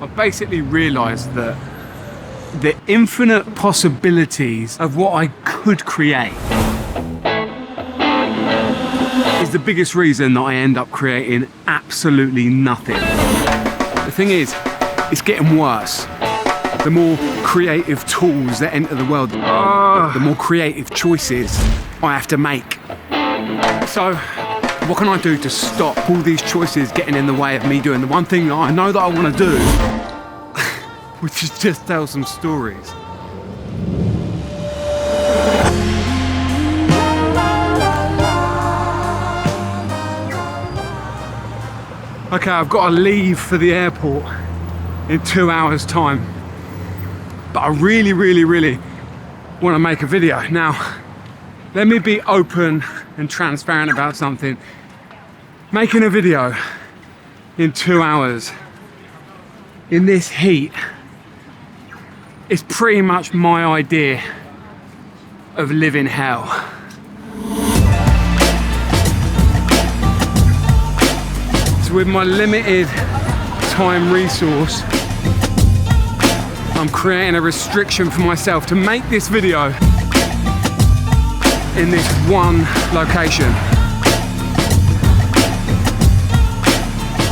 I basically realised that the infinite possibilities of what I could create is the biggest reason that I end up creating absolutely nothing. The thing is, it's getting worse. The more creative tools that enter the world, the more creative choices I have to make. So, what can I do to stop all these choices getting in the way of me doing the one thing that I know that I want to do, which is just tell some stories. Okay, I've got to leave for the airport in 2 hours' time, but I really want to make a video. Now, let me be open and transparent about something. Making a video in 2 hours in this heat is pretty much my idea of living hell. So with my limited time resource, I'm creating a restriction for myself to make this video in this one location.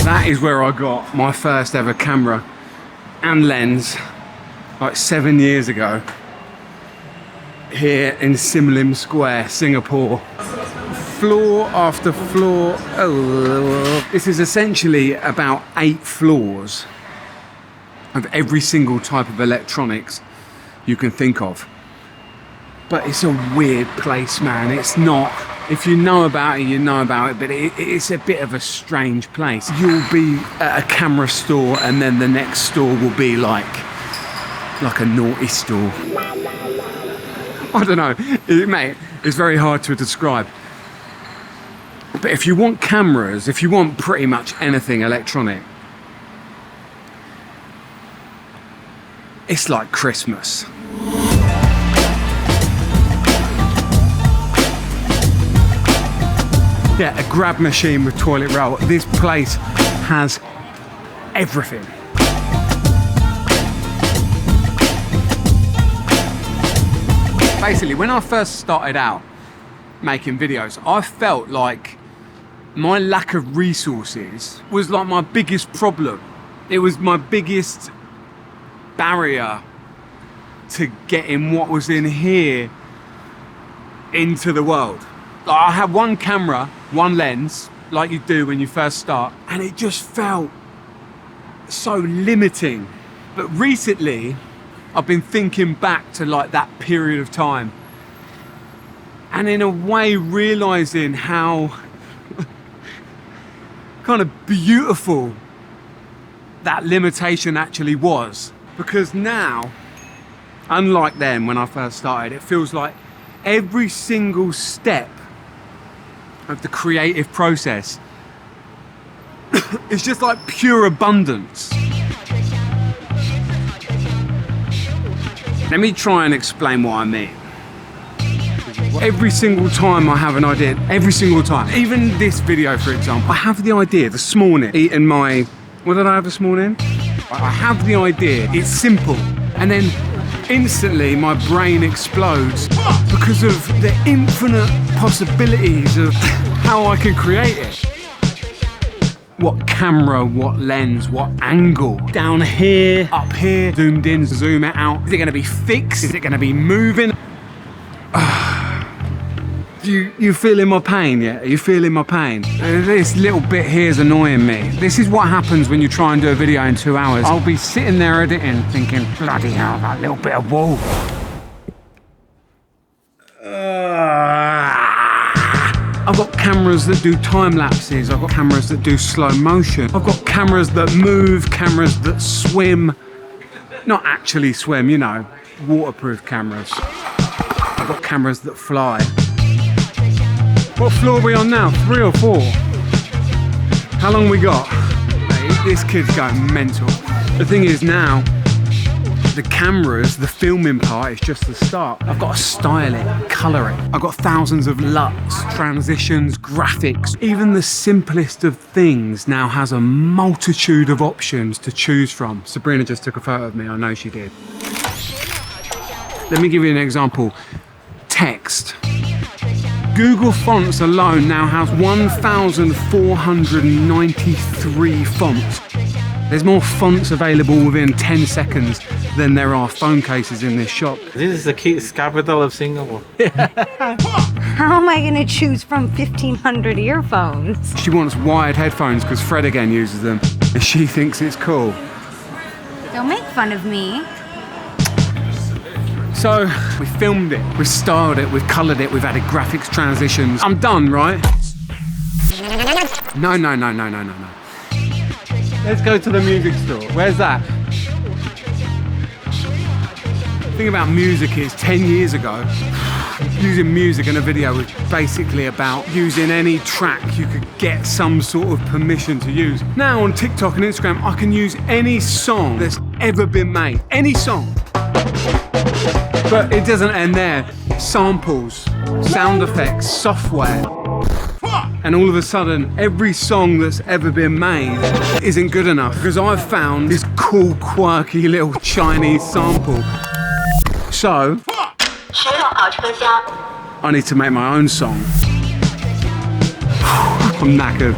That is where I got my first ever camera and lens, like 7 years ago, here in Sim Lim Square, Singapore. Floor after floor. Oh, this is essentially about 8 floors of every single type of electronics you can think of. But it's a weird place, man. It's not. If you know about it, you know about it, but it's a bit of a strange place. You'll be at a camera store and then the next store will be like a naughty store. I don't know, mate, it's very hard to describe. But if you want cameras, if you want pretty much anything electronic, it's like Christmas. Yeah, a grab machine with toilet roll. This place has everything. Basically, when I first started out making videos, I felt like my lack of resources was like my biggest problem. It was my biggest barrier to getting what was in here into the world. Like, I had one camera, one lens, like you do when you first start, and it just felt so limiting. But recently, I've been thinking back to like that period of time, and in a way realizing how kind of beautiful that limitation actually was. Because now, unlike then when I first started, it feels like every single step of the creative process is just like pure abundance. Let me try and explain what I mean. Every single time I have an idea, every single time, even this video for example, I have the idea this morning, eating my, what did I have this morning? I have the idea, it's simple, and then instantly my brain explodes because of the infinite possibilities of how I can create it. What camera, what lens, what angle, down here, up here, zoomed in, zoom it out. Is it gonna be fixed? Is it gonna be moving? You feeling my pain yet? Are you feeling my pain? This little bit here is annoying me. This is what happens when you try and do a video in 2 hours. I'll be sitting there editing, thinking, bloody hell, that little bit of wall. I've got cameras that do time lapses. I've got cameras that do slow motion. I've got cameras that move, cameras that swim. Not actually swim, you know, waterproof cameras. I've got cameras that fly. What floor are we on now? 3 or 4? How long we got? Mate, this kid's going mental. The thing is now, the cameras, the filming part is just the start. I've got to style it, colour it. I've got thousands of LUTs, transitions, graphics. Even the simplest of things now has a multitude of options to choose from. Sabrina just took a photo of me, I know she did. Let me give you an example. Text. Google Fonts alone now has 1,493 fonts. There's more fonts available within 10 seconds than there are phone cases in this shop. This is the capital of Singapore. How am I going to choose from 1,500 earphones? She wants wired headphones because Fred again uses them. And she thinks it's cool. Don't make fun of me. So, we filmed it, we've styled it, we've coloured it, we've added graphics, transitions. I'm done, right? No. Let's go to the music store. Where's that? The thing about music is 10 years ago, using music in a video was basically about using any track you could get some sort of permission to use. Now on TikTok and Instagram, I can use any song that's ever been made. Any song. But it doesn't end there. Samples, sound effects, software. And all of a sudden, every song that's ever been made isn't good enough because I've found this cool, quirky little Chinese sample. So, I need to make my own song. I'm knackered.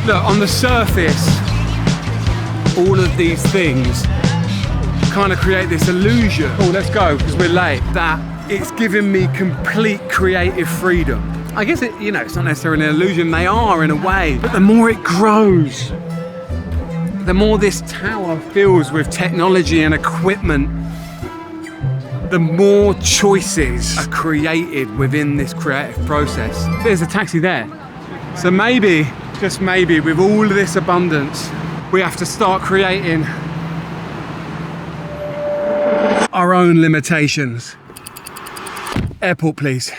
Look, on the surface, all of these things kind of create this illusion. Oh, let's go, because we're late. That it's given me complete creative freedom. I guess it's not necessarily an illusion, they are in a way, but the more it grows, the more this tower fills with technology and equipment, the more choices are created within this creative process. There's a taxi there. So maybe, just maybe, with all of this abundance, we have to start creating our own limitations. Airport, please.